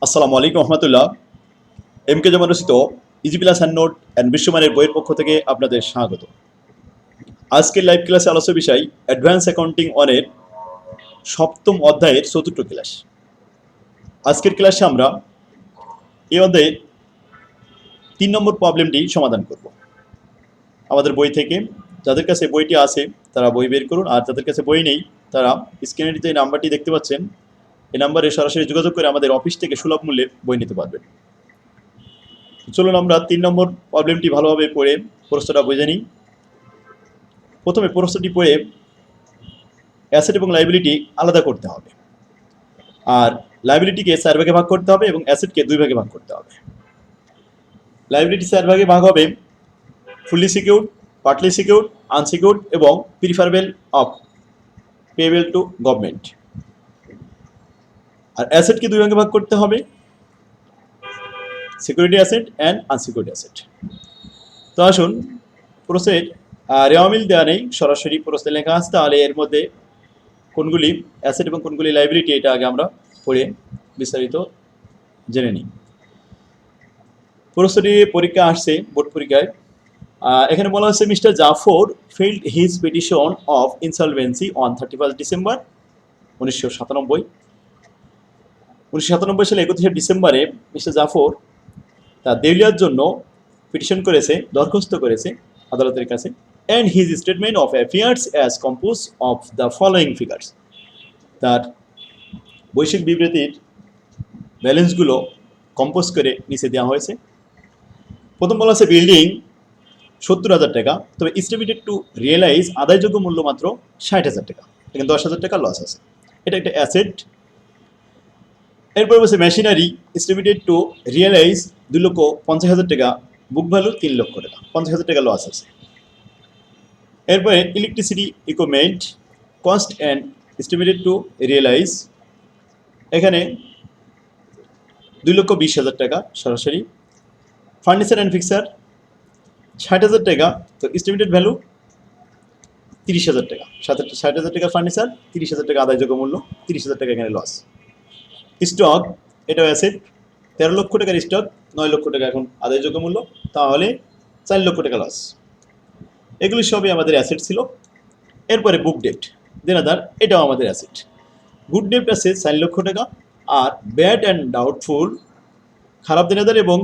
আসসালামু আলাইকুম রহমতুল্লাহ। M K জামান রচিত easy plus hand note and বিশ্বমানের বইয়ের পক্ষ থেকে আপনাদের স্বাগত। আজকের লাইভ ক্লাসে আলোচ্য বিষয় অ্যাডভান্স অ্যাকাউন্টিং ওয়ানের সপ্তম অধ্যায়ের চতুর্থ ক্লাস। আজকের ক্লাসে আমরা এই অধ্যায়ের 3 নম্বর প্রবলেমটি সমাধান করব আমাদের বই থেকে। যাদের কাছে বইটি আছে তারা বই বের করুন, আর যাদের কাছে বই নেই তারা স্ক্রিনে যে নাম্বারটি দেখতে পাচ্ছেন এই নাম্বারে সরাসরি যোগাযোগ করে আমাদের অফিস থেকে সুলভ মূল্যে বই নিতে পারবেন। চলুন আমরা 3 নম্বর প্রবলেমটি ভালোভাবে পড়ে প্রশ্নটা বুঝে নিই। প্রথমে প্রশ্নটি পড়ে অ্যাসেট এবং লাইবিলিটি আলাদা করতে হবে, আর লাইবিলিটিকে 4 ভাগে ভাগ করতে হবে এবং অ্যাসেটকে 2 ভাগে ভাগ করতে হবে। লাইবিলিটি 4 ভাগে ভাগ হবে: fully secured, partly secured, unsecured এবং preferable of payable to government. আর অ্যাসেটকে 2 ভাগে ভাগ করতে হবে: security asset and unsecurity asset. তো আসুন, প্রশ্নের রেওয়ামিল দেওয়া নেই, সরাসরি প্রশ্নে লেখা আছে, তাহলে এর মধ্যে কোনগুলি অ্যাসেট এবং কোনগুলি লাইবিলিটি এটা আগে আমরা পড়ে বিস্তারিত জেনে নিই। প্রশ্নটি পরীক্ষা আসছে, বোর্ড পরীক্ষায়। এখানে বলা হচ্ছে mister Zafar filed his petition of insolvency on 31 December 1997। 1997 সালে 31 ডিসেম্বরে মিস্টার জাফর তার দেউলিয়ার জন্য পিটিশন করেছে, দরখাস্ত করেছে আদালতের কাছে। And his statement of affairs as compose of the following figures. তার বৈশ্বিক বিবৃতির ব্যালেন্সগুলো কম্পোজ করে নিচে দেওয়া হয়েছে। প্রথম বলা আছে বিল্ডিং 70,000 টাকা, তবে এস্টিমেটেড টু রিয়েলাইজ আদায়যোগ্য মূল্য মাত্র 60,000 টাকা, এখানে 10,000 টাকা লস আছে, এটা একটা অ্যাসেট। এরপর বলছে মেশিনারি এস্টিমেটেড টু রিয়েলাইজ 2,50,000 টাকা, বুক ভ্যালু 3 লক্ষ টাকা, 50,000 টাকা লস আছে। এরপরে electricity equipment cost and estimated to realise, এখানে 2,20,000 টাকা সরাসরি। ফার্নিচার অ্যান্ড ফিক্সার 60,000 টাকা, তো এস্টিমেটেড ভ্যালু 30,000 টাকা, 60,000 টাকা ফার্নিচার, 30,000 টাকা আদায়যোগ্য মূল্য, 30,000 টাকা এখানে লস। স্টক এটাও অ্যাসেট, 13 লক্ষ টাকার স্টক, 9 লক্ষ টাকা এখন আদায়যোগ্য মূল্য, তাহলে 4 লক্ষ টাকা লস। এগুলি সবই আমাদের অ্যাসেট ছিল। এরপরে বুক ডেট দেনাদার, এটাও আমাদের অ্যাসেট। গুড ডেট আছে 4 লক্ষ টাকা, আর ব্যাড অ্যান্ড ডাউটফুল খারাপ দেনাদার এবং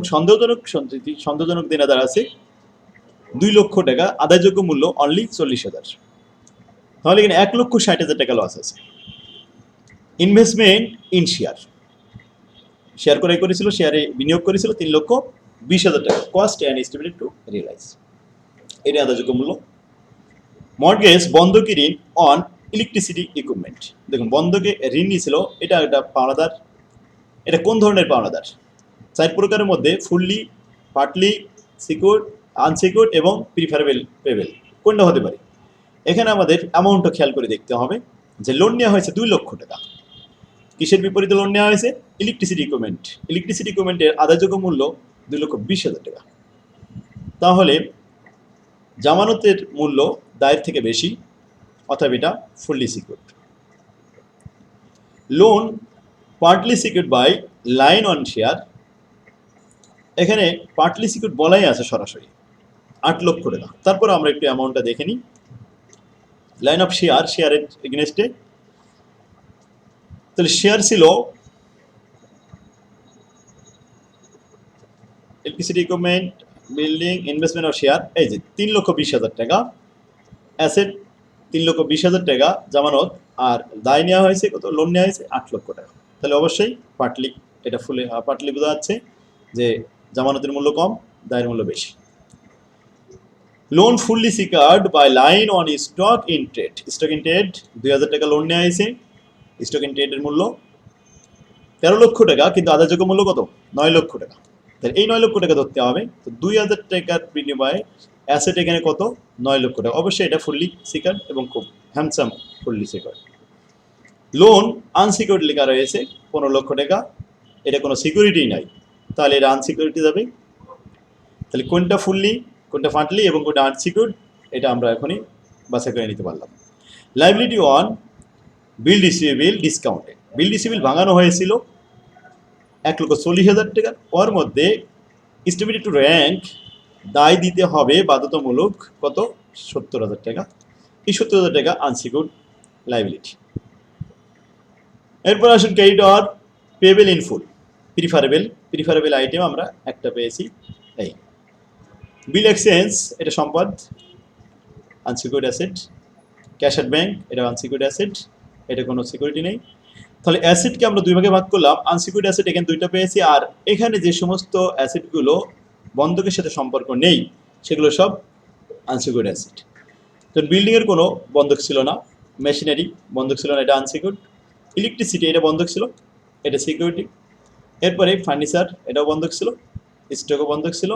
সন্দেহজনক দেনাদার আছে 2 লক্ষ টাকা, আদায়যোগ্য মূল্য অনলি 40,000, তাহলে এখানে 1,60,000 টাকা লস আছে। ইনভেস্টমেন্ট ইন শেয়ার ক্রয় করেছিল, শেয়ারে বিনিয়োগ করেছিল 3,20,000 টাকা, cost and estimated to realise, এটা আদায়যোগ্য মূল্য। মর্টগেজ বন্ধকি ঋণ অন ইলেকট্রিসিটি ইকুইপমেন্ট, দেখুন বন্ধকে ঋণ নিয়েছিল, এটা একটা পাওনাদার। এটা কোন ধরনের পাওনাদার? 4 প্রকারের মধ্যে ফুললি, পার্টলি সিকিউরড, আনসিকিউরড এবং প্রিফারেবল পেবেল, কোনটা হতে পারে? এখানে আমাদের অ্যামাউন্টটা খেয়াল করে দেখতে হবে যে লোন নেওয়া হয়েছে 2 লক্ষ টাকা। কিসের বিপরীতে লোন নেওয়া হয়েছে? Electricity equipment. ইলেকট্রিসিটি ইকুইপমেন্টের আদায়যোগ্য মূল্য 2,20,000 টাকা, তাহলে জামানতের মূল্য দায়ের থেকে বেশি, অথবা এটা fully secured. Loan partly secured by lien on share, এখানে পার্টলি সিকিউরড বলাই আছে সরাসরি 8 লক্ষ টাকা। তারপর আমরা একটু অ্যামাউন্টটা দেখে নিই। লাইন অফ শেয়ারের এগেনস্টে, তাহলে শেয়ার ছিল electricity equipment, building, investment of share, এই যে 3,20,000 টাকা অ্যাসেট, 3,20,000 টাকা জামানত, আর দায় নেওয়া হয়েছে কত? লোন নেওয়া হয়েছে 8 লক্ষ টাকা, তাহলে অবশ্যই পার্টলি, এটা ফুলে পার্টলি বোঝা যাচ্ছে যে জামানতের মূল্য কম, দায়ের মূল্য বেশি। Loan fully secured by lien on stock in trade, stock in trade 2,000 টাকা লোন নেওয়া হয়েছে, স্টক ইন ট্রেডের মূল্য 13 লক্ষ টাকা, কিন্তু আদায়যোগ্য মূল্য কত? 9 লক্ষ টাকা, তাহলে এই 9 লক্ষ টাকা ধরতে হবে। তো 2,000 টাকার বিনিময়ে অ্যাসেট এখানে কত? 9 লক্ষ টাকা, অবশ্যই এটা ফুললি সিকিউরড এবং খুব handsome fully secured. Loan unsecured লেখা রয়েছে 15 লক্ষ টাকা, এটা কোনো সিকিউরিটি নাই, তাহলে এটা আনসিকিউরিটি যাবে। তাহলে কোনটা ফুললি, কোনটা পার্টলি এবং কোনটা আনসিকিউরড, এটা আমরা এখনই বাছাই করে নিতে পারলাম। Liability on bill receivable discounted, bill receivable ভাঙানো হয়েছিল 1,40,000 টাকা। ওর মধ্যে এস্টিমেটেড টু র্যাঙ্ক দায় দিতে হবে বাধ্যতামূলক কত? 70,000 টাকা। এই 70,000 টাকা আনসিকিউরড লাইবিলিটি। এরপর আসুন creditor payable in full. Preferable item আমরা একটা পেয়েছি। এই বিল এক্সচেঞ্জ, এটা সম্পদ, unsecured asset. Cash at bank, এটা আনসিকিউরড অ্যাসেট, এটা কোনো সিকিউরিটি নেই। তাহলে অ্যাসেটকে আমরা দুই ভাগে ভাগ করলাম। আনসিকিউরড অ্যাসেট এখানে দুইটা পেয়েছি, আর এখানে যে সমস্ত অ্যাসেটগুলো বন্ধকের সাথে সম্পর্ক নেই সেগুলো সব আনসিকিউরড অ্যাসেট। তো বিল্ডিংয়ের কোনো বন্ধক ছিল না, মেশিনারি বন্ধক ছিল না, এটা আনসিকিউরড। ইলেকট্রিসিটি, এটা বন্ধক ছিল, এটা সিকিউরিটি। এরপরে ফার্নিচার, এটাও বন্ধক ছিল, স্টকও বন্ধক ছিল,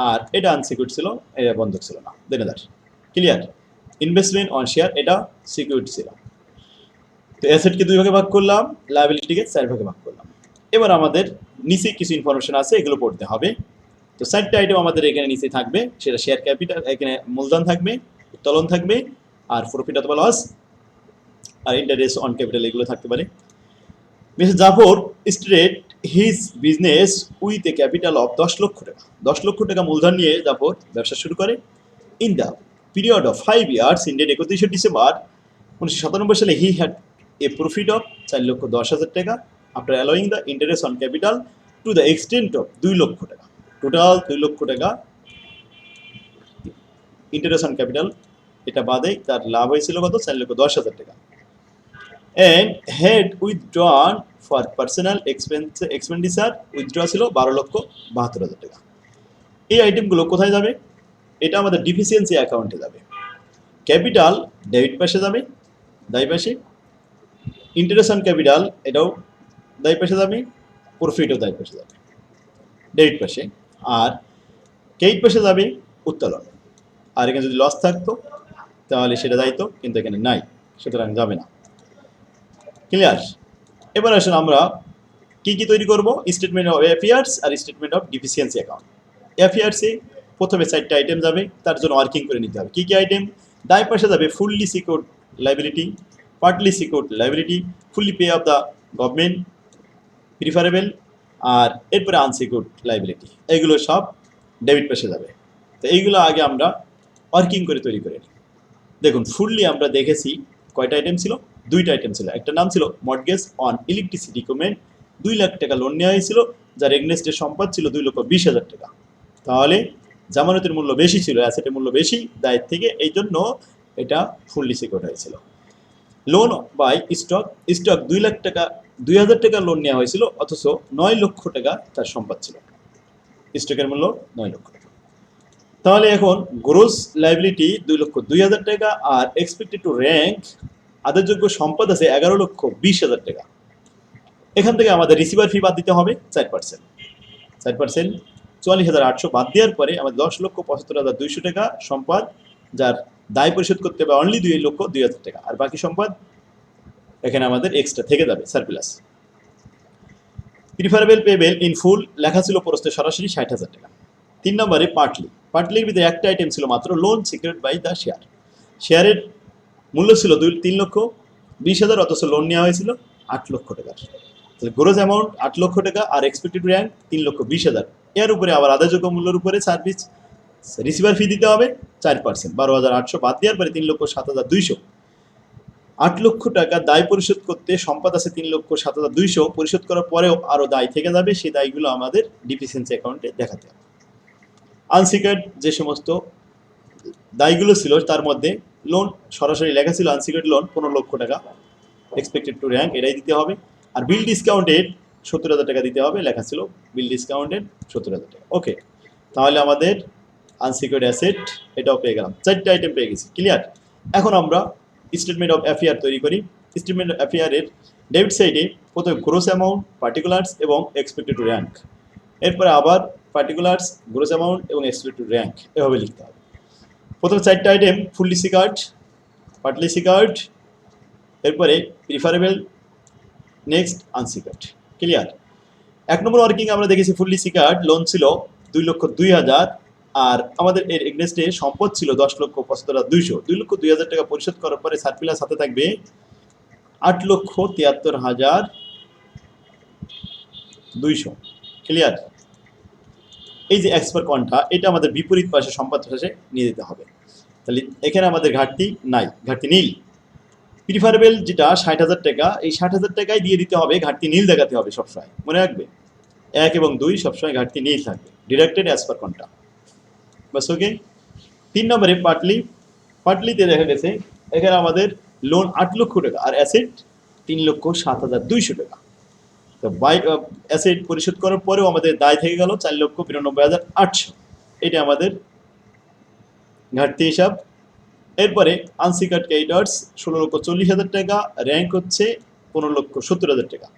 আর এটা আনসিকিউরড ছিল, এটা বন্ধক ছিল না, দেনাদার। ক্লিয়ার? ইনভেস্টমেন্ট অন শেয়ার, এটা সিকিউরিটি ছিল। তো অ্যাসেটকে দুই ভাগে ভাগ করলাম, লায়াবিলিটিকে 4 ভাগে ভাগ করলাম। এবার আমাদের নিচে কিছু ইনফরমেশন আছে, এগুলো পড়তে হবে। তো 4টা আইটেম আমাদের এখানে নিচে থাকবে, সেটা শেয়ার ক্যাপিটাল, এখানে মূলধন থাকবে, উত্তোলন থাকবে, আর প্রফিট অথবা লস, আর ইন্টারেস্ট অন ক্যাপিটাল, এগুলো থাকতে পারে। Mister Zafar started his business with a capital of 10 lakh টাকা। 10 লক্ষ টাকা মূলধন নিয়ে জাফর ব্যবসা শুরু করে। In the period of 5 years ended 31 December 1997 সালে he had a profit of 4,10,000 টাকা after allowing the interest on capital to the extent of 2 লক্ষ টাকা। টোটাল 2 লক্ষ টাকা ইন্টারেস্ট অন ক্যাপিটাল, এটা বাদে তার লাভ হয়েছিল কত? 4,10,000 টাকা। And had withdrawn for personal expenditure, withdraw ছিল 12,72,000 টাকা। এই আইটেমগুলো কোথায় যাবে? এটা আমাদের ডিফিসিয়েন্সি অ্যাকাউন্টে যাবে। ক্যাপিটাল ডেবিট পাশে যাবে, দায়ী পাশে। ইন্টারেস্ট অন ক্যাপিটাল, এটাও দায়ী পাশে যাবে, প্রফিটও দায়ী পাশে যাবে, ডেবিট পাশে। আর ক্রেডিট পাশে যাবে উত্তোলন। আর এখানে যদি লস থাকতো তাহলে সেটা দায়িত্ব, কিন্তু এখানে নাই, সুতরাং যাবে না। ক্লিয়ার? এবার আসুন আমরা কি কি তৈরি করব? স্টেটমেন্ট অফ অ্যাফেয়ার্স আর স্টেটমেন্ট অফ ডিফিসিয়েন্সি অ্যাকাউন্ট। অ্যাফেয়ার্সে প্রথমে 4টা আইটেম যাবে, তার জন্য ওয়ার্কিং করে নিতে হবে। কি কি আইটেম? দায় পাশে যাবে fully secured liability, partly secured liability, fully pay of the government, preferable, আর এরপরে আনসিকিউরড লাইবিলিটি, এগুলো সব ডেবিট পাশে যাবে। তো এইগুলো আগে আমরা ওয়ার্কিং করে তৈরি করে নিই। দেখুন, ফুললি আমরা দেখেছি কয়টা আইটেম ছিল? 2টা আইটেম ছিল। একটা নাম ছিল mortgage on electricity equipment, 2 lakh টাকা লোন নেওয়া হয়েছিল, যার এগনেস্টের সম্পদ ছিল 2,20,000 টাকা। তাহলে জামানতের মূল্য বেশি ছিল, অ্যাসেটের মূল্য বেশি দায়ের থেকে, এই জন্য এটা ফুললি সিকিউরড হয়েছিল। লোন বাই স্টক 2 লাখ টাকা, 2,000 টাকা লোন নেওয়া হয়েছিল, অথচ 9 লক্ষ টাকা তার সম্পদ ছিল, স্টকের মূল্য 9 লক্ষ টাকা। তাহলে এখন গ্রোস লাইবিলিটি 2,02,000 টাকা, আর এক্সপেক্টেড টু র্যাঙ্ক আদায়যোগ্য সম্পদ আছে 11,20,000 টাকা। এখান থেকে আমাদের রিসিভার ফি বাদ দিতে হবে 4%। 4% 44,800 বাদ দেওয়ার পরে আমাদের 10,75,200 টাকা সম্পদ, যার দায় পরিশোধ করতে হবে অনলি 2,02,000 টাকা, আর বাকি সম্পদ এখানে আমাদের এক্সট্রা থেকে যাবে, surplus. Preferable payable in full লেখা ছিল প্রস্তে সরাসরি 60,000 টাকা। 3 নম্বরে পার্টলির ভিতরে একটা আইটেম ছিল মাত্র, loan secured by the share. শেয়ারের মূল্য ছিল 3,20,000, অথচ লোন নেওয়া হয়েছিল 8 লক্ষ টাকার। তাহলে গ্রোস অ্যামাউন্ট 8 লক্ষ টাকা, আর এক্সপেক্টেড র্যাঙ্ক 3,20,000। এর উপরে আবার আদায়যোগ্য মূল্যের উপরে সার্ভিস রিসিভার ফি দিতে হবে 4%, 12,800 বাদ দেওয়ার পরে 3,07,200। 8 লক্ষ টাকা দায় পরিশোধ করতে সম্পদ আছে 3,07,200, পরিশোধ করার পরেও আরও দায় থেকে যাবে, সেই দায়গুলো আমাদের ডিফিসিয়েন্সি অ্যাকাউন্টে দেখাতে হবে। আনসিকিউরড যে সমস্ত দায়গুলো ছিল তার মধ্যে লোন সরাসরি লেখা ছিল আনসিকিউরড লোন 15 লক্ষ টাকা, এক্সপেক্টেড টু র্যাঙ্ক এটাই দিতে হবে। আর বিল ডিসকাউন্টেড 70,000 টাকা দিতে হবে, লেখা ছিল বিল ডিসকাউন্টেড 70,000 টাকা। ওকে, তাহলে আমাদের আনসিকিউরড অ্যাসেট এটাও পেয়ে গেলাম, 4টা আইটেম পেয়ে গেছি। ক্লিয়ার? এখন আমরা স্টেটমেন্ট অফ অ্যাফেয়ার তৈরি করি। স্টেটমেন্ট অফ অ্যাফেয়ারের ডেবিট সাইডে প্রথমে গ্রোস অ্যামাউন্ট, পার্টিকুলার্স এবং এক্সপেক্টেড টু র্যাঙ্ক, এরপরে আবার পার্টিকুলার্স, গ্রোস অ্যামাউন্ট এবং এক্সপেক্টেড টু র্যাঙ্ক, এভাবে লিখতে হবে। প্রথম 4টা item fully secured, partly secured, এরপরে প্রিফারেবল, নেক্সট আনসিকিউরড। ক্লিয়ার? 1 নম্বর ওয়ার্কিং আমরা দেখেছি ফুললি সিকিউরড, লোন ছিল 2,02,000, আর আমাদের এর এগনেস্টে সম্পদ ছিল 10,75,200। 2,02,000 টাকা পরিশোধ করার পরে সারপ্লাস হাতে থাকবে 8,73,000 200। ক্লিয়ার? এই যে এক্স পার কোয়ান্টা, এটা আমাদের বিপরীত পাশে সম্পদ পাশে নিয়ে যেতে হবে। তাহলে এখানে আমাদের ঘাটতি নাই, ঘাটতি নীল। প্রিফারেবল যেটা 60,000 টাকা, এই 60,000 টাকায় দিয়ে দিতে হবে, ঘাটতি নীল দেখাতে হবে সবসময়, মনে রাখবে। 1 এবং 2 সবসময় ঘাটতি নীল থাকবে, ডিরেক্টেড অ্যাজ পার কোয়ান্টা। বাস ওকে। 3 নম্বরে পাটলিতে দেখা গেছে এখানে আমাদের লোন 8 লক্ষ টাকা আর অ্যাসেট 3,07,200 টাকা। তো অ্যাসেট পরিশোধ করার পরেও আমাদের দায় থেকে গেল 4,92,800। এটা আমাদের ঘাটতি হিসাব। এরপরে আনসিকার্ড ক্রেডিটর্স 16,40,000 টাকা, র্যাঙ্ক হচ্ছে 15,70,000 টাকা।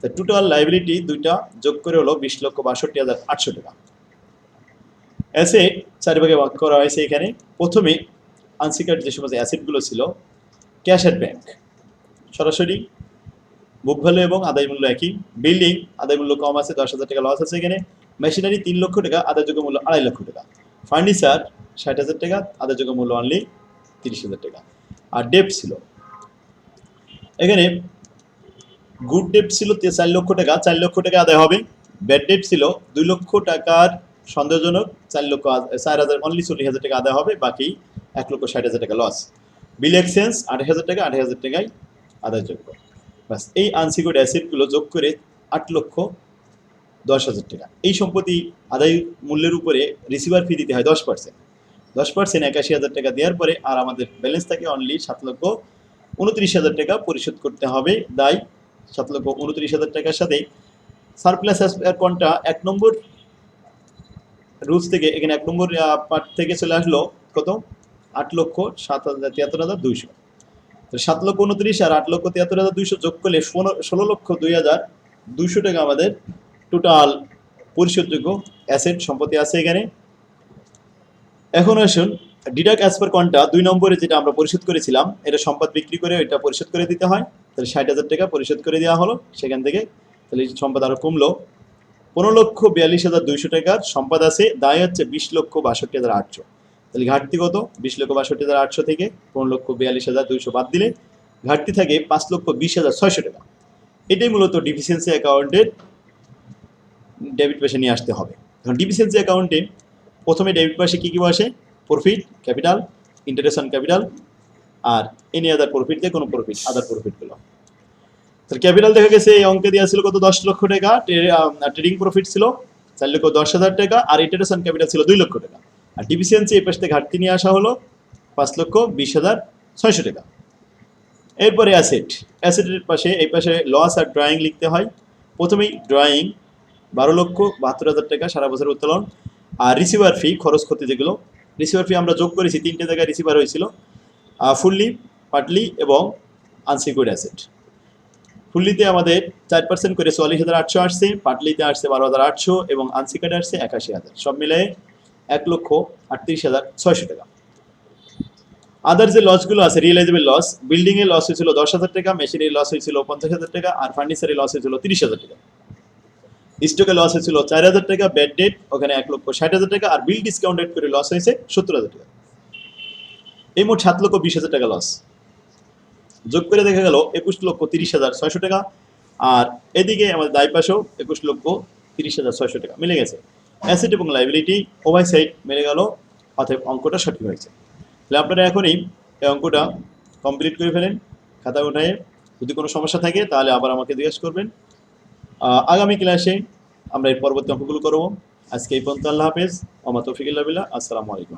তো টোটাল লাইবিলিটি দুইটা যোগ করে হলো 20,62,800 টাকা। অ্যাসেট 4 ভাগে ভাগ করা হয়েছে এখানে। প্রথমে আনসিকার্ড যে সমস্ত অ্যাসেটগুলো ছিল, ক্যাশ অ্যাট ব্যাংক সরাসরি বুক ভ্যালু এবং আদায় মূল্য একই। বিল্ডিং আদায় মূল্য কম আছে, 10,000 টাকা লস আছে এখানে। মেশিনারি 3 লক্ষ টাকা, আদায়যোগ্য মূল্য 2.5 লক্ষ টাকা। ফার্নিচার 60,000 টাকা, আদায়যোগ্য মূল্য অনলি 30,000 টাকা। আর ডেপ্ট ছিল এখানে, গুড ডেপ্ট ছিল 4 লক্ষ টাকা, 4 লক্ষ টাকা আদায় হবে। ব্যাড ডেপ্ট ছিল 2 লক্ষ টাকার সন্দেহজনক, 4,000 অনলি 40,000 টাকা আদায় হবে, বাকি 1,60,000 টাকা লস। বিল এক্সচেঞ্জ 28,000 টাকা, 28,000 টাকায় আদায়যোগ্য। বাস এই আনসিকিউর্ড অ্যাসেটগুলো যোগ করে 8,10,000 টাকা। এই সম্পত্তি আদায় মূল্যের উপরে রিসিভার ফি দিতে হয় 10%। 10% 81,000 টাকা দেওয়ার পরে আর আমাদের ব্যালেন্স থাকে অনলি 7,29,000 টাকা পরিশোধ করতে হবে দায়। 7,29,000 টাকার সাথে সারপ্লাস কোনটা 1 নম্বর রুলস থেকে, এখানে 1 নম্বর পার্ট থেকে চলে আসলো কত, 8,73,200। 7,29,000 আর 8,73,200 যোগ করলে 16,02,200 টাকা আমাদের টোটাল পরিশোধযোগ্য অ্যাসেট সম্পত্তি আছে এখানে। এখন আসুন ডিডাক্ট অ্যাজ পার কোয়ান্টা 2 নম্বরে যেটা আমরা পরিশোধ করেছিলাম, এটা সম্পদ বিক্রি করে এটা পরিশোধ করে দিতে হয়। তাহলে 60,000 টাকা পরিশোধ করে দেওয়া হলো সেখান থেকে। তাহলে সম্পদ আরও কমলো, 15,42,200 টাকার সম্পদ আছে, দায় হচ্ছে 20,62,800। তাহলে ঘাটতি কত, 20,62,800 থেকে 15,42,200 বাদ দিলে ঘাটতি থাকে 5,20,600 টাকা। এটাই মূলত ডিফিসিয়েন্সি অ্যাকাউন্টের ডেবিট পাশে নিয়ে আসতে হবে। এখন ডিফিসিয়েন্সি অ্যাকাউন্টে প্রথমে ডেবিট পাশে কী কী বসে, profit, capital, interest on capital, আর এনি আদার প্রফিট, যে কোনো প্রফিট, আদার প্রফিটগুলো। তাহলে ক্যাপিটাল দেখা গেছে এই অঙ্কে দেওয়া ছিল কত, 10 লক্ষ টাকা। ট্রেডিং প্রফিট ছিল 4,10,000 টাকা, আর ইন্টারেস্ট অন ক্যাপিটাল ছিল 2 লক্ষ টাকা। আর ডিফিসিয়েন্সি এই পাশ থেকে ঘাটতি নিয়ে আসা হলো 5,20,600 টাকা। এরপরে অ্যাসেটের পাশে এই পাশে লস আর ড্রয়িং লিখতে হয়। প্রথমেই ড্রয়িং 12,72,000 টাকা সারা বছর উত্তোলন। আর রিসিভার ফি, খরচ ক্ষতি যেগুলো, রিসিভার ফি আমরা যোগ করেছি 3টে জায়গায় রিসিভার হয়েছিল, ফুললি, পার্টলি এবং আনসিকিউর্ড অ্যাসেট। ফুললিতে আমাদের 4% করে 44,800 আসছে, পার্টলিতে আসছে 12,800 এবং আনসিকিউর্ড আসছে 81,000, সব মিলে 1,38,600 টাকা। আদার যে লসগুলো আছে, রিয়েলাইজেবল লস, বিল্ডিংয়ে লস হয়েছিল 10,000 টাকা, মেশিনের লস হয়েছিল 50,000 টাকা, আর ফার্নিচারের লস হয়েছিল 30,000 টাকা। স্টকে লস হয়েছিল 4,000 টাকা, ব্যাড ডেট ওখানে 1,60,000 টাকা, আর বিল ডিসকাউন্টেড করে লস হয়েছে 70,000 টাকা। এই মোট 7,20,000 টাকা লস। যোগ করে দেখা গেল 21,30,600 টাকা। আর এদিকে আমাদের দায় পাশেও 21,30,600 টাকা মিলে গেছে। অ্যাসেট এবং লাইবিলিটি উভয় সাইড মিলে গেল, অতএব অঙ্কটা সঠিক হয়েছে। তাহলে আপনারা এখনই এই অঙ্কটা কমপ্লিট করে ফেলেন খাতা উঠায়ে। যদি কোনো সমস্যা থাকে তাহলে আবার আমাকে জিজ্ঞেস করবেন। আগামী ক্লাসে আমরা এর পরবর্তী অঙ্কগুলো করবো। আজকে এই পর্যন্ত, আল্লাহ হাফেজ, ওয়া মা তৌফিক ইল্লা বিল্লাহ। আসসালামু আলাইকুম।